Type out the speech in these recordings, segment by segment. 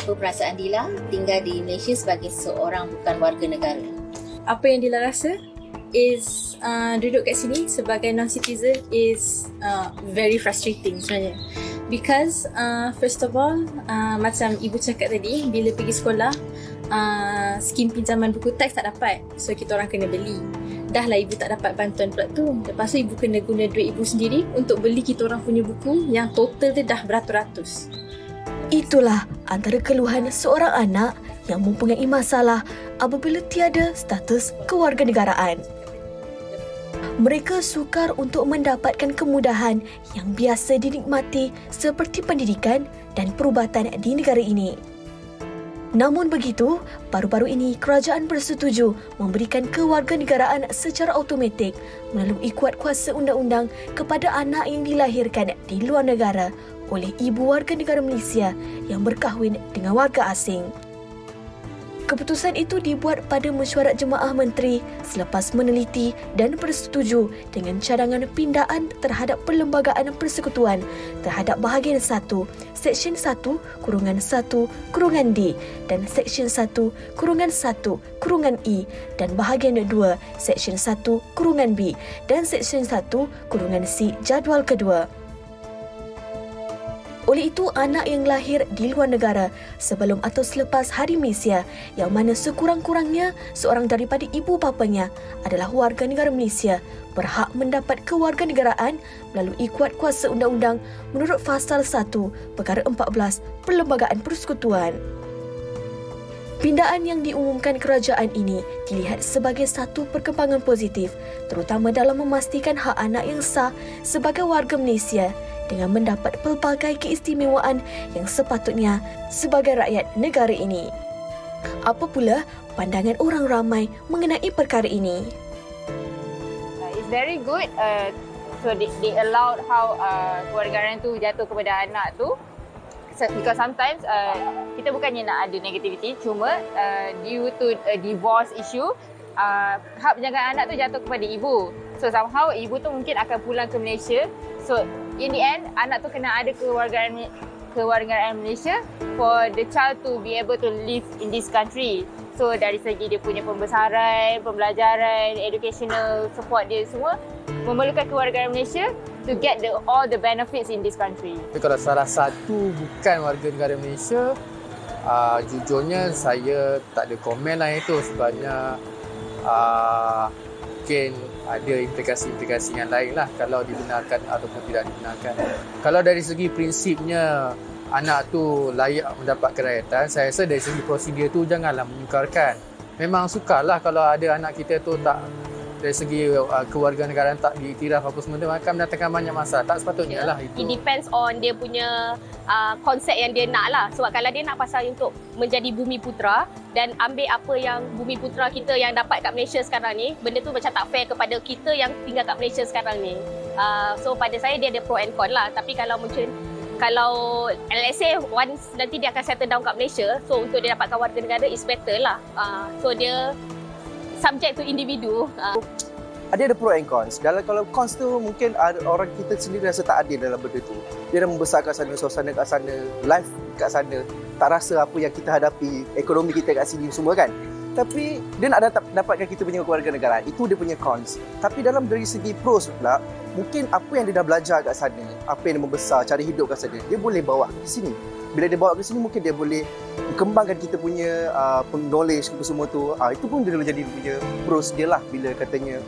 Apa perasaan Dila tinggal di Malaysia sebagai seorang bukan warga negara? Apa yang Dila rasa is duduk kat sini sebagai non-citizen is very frustrating sebenarnya. Because first of all, macam ibu cakap tadi, bila pergi sekolah, skim pinjaman buku teks tak dapat. So kita orang kena beli. Dah lah ibu tak dapat bantuan pula tu. Lepas tu ibu kena guna duit ibu sendiri untuk beli kita orang punya buku yang total dia dah beratus-ratus. Itulah antara keluhan seorang anak yang mempunyai masalah apabila tiada status kewarganegaraan. Mereka sukar untuk mendapatkan kemudahan yang biasa dinikmati seperti pendidikan dan perubatan di negara ini. Namun begitu, baru-baru ini kerajaan bersetuju memberikan kewarganegaraan secara automatik melalui kuat kuasa undang-undang kepada anak yang dilahirkan di luar negara oleh ibu warga negara Malaysia yang berkahwin dengan warga asing. Keputusan itu dibuat pada mesyuarat Jemaah Menteri selepas meneliti dan bersetuju dengan cadangan pindaan terhadap Perlembagaan Persekutuan terhadap bahagian 1, Seksyen 1/1/D dan Seksyen 1/1/I dan bahagian 2, Seksyen 1/B dan Seksyen 1/C jadual kedua. Oleh itu, anak yang lahir di luar negara sebelum atau selepas Hari Malaysia yang mana sekurang-kurangnya seorang daripada ibu bapanya adalah warga negara Malaysia berhak mendapat kewarganegaraan melalui kuat kuasa undang-undang menurut Fasal 1, Perkara 14 Perlembagaan Persekutuan. Pindaan yang diumumkan kerajaan ini dilihat sebagai satu perkembangan positif terutama dalam memastikan hak anak yang sah sebagai warga Malaysia dengan mendapat pelbagai keistimewaan yang sepatutnya sebagai rakyat negara ini. Apa pula pandangan orang ramai mengenai perkara ini? It's very good. So they allowed how kewarganegaraan tu jatuh kepada anak tu. Because sometimes kita bukannya nak ada negativity, cuma due to a divorce issue, hak penjagaan anak tu jatuh kepada ibu. So somehow ibu tu mungkin akan pulang ke Malaysia. So in the end, anak tu kena ada kewarganegaraan Malaysia for the child to be able to live in this country. So dari segi dia punya pembesaran, pembelajaran, educational support dia semua memerlukan kewarganegaraan Malaysia to get all the benefits in this country. Kalau salah satu bukan warga negara Malaysia, jujurnya saya tak ada komen lah itu sebabnya mungkin ada implikasi-implikasi yang lain lah kalau dibenarkan ataupun tidak dibenarkan. Kalau dari segi prinsipnya anak tu layak mendapat kerakyatan, saya rasa dari segi prosedur tu janganlah menyukarkan. Memang sukarlah kalau ada anak kita tu tak dari segi kewarganegaraan tak diiktiraf apa semua tu akan mendatangkan banyak masalah. Tak sepatutnya lah itu. It depends on dia punya konsep yang dia nak lah. Sebab kalau dia nak pasal untuk menjadi bumi putera dan ambil apa yang bumi putera kita yang dapat kat Malaysia sekarang ni, benda tu macam tak fair kepada kita yang tinggal kat Malaysia sekarang ni. So pada saya dia ada pro and con lah. Tapi kalau mungkin let's say once nanti dia akan settle down kat Malaysia, so untuk dia dapatkan warga negara is better lah. So dia subject to individu. Ada pro and cons. Kalau cons tu mungkin orang kita sendiri rasa tak adil dalam benda tu. Dia dah membesar kat sana, suasana kat sana, life kat sana, tak rasa apa yang kita hadapi, ekonomi kita kat sini semua kan. Tapi dia nak dapatkan kita punya kewarganegaraan. Itu dia punya cons. Tapi dalam dari segi pros pula, mungkin apa yang dia dah belajar kat sana, apa yang dia membesar, cara hidup kat sana, dia boleh bawa ke sini. Bila dia bawa ke sini, mungkin dia boleh kembangkan kita punya knowledge ke semua tu. Itu pun dia boleh jadi punya pros dia lah bila katanya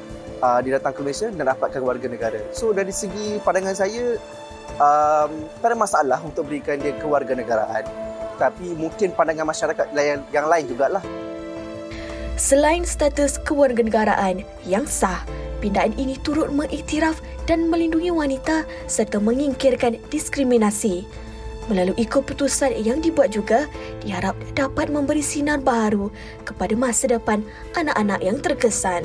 dia datang ke Malaysia dan dapatkan warga negara. So dari segi pandangan saya, tak ada masalah untuk berikan dia kewarganegaraan. Tapi mungkin pandangan masyarakat yang lain jugalah. Selain status kewarganegaraan yang sah, pindaan ini turut mengiktiraf dan melindungi wanita serta menyingkirkan diskriminasi. Melalui keputusan yang dibuat juga, diharap dapat memberi sinar baharu kepada masa depan anak-anak yang terkesan.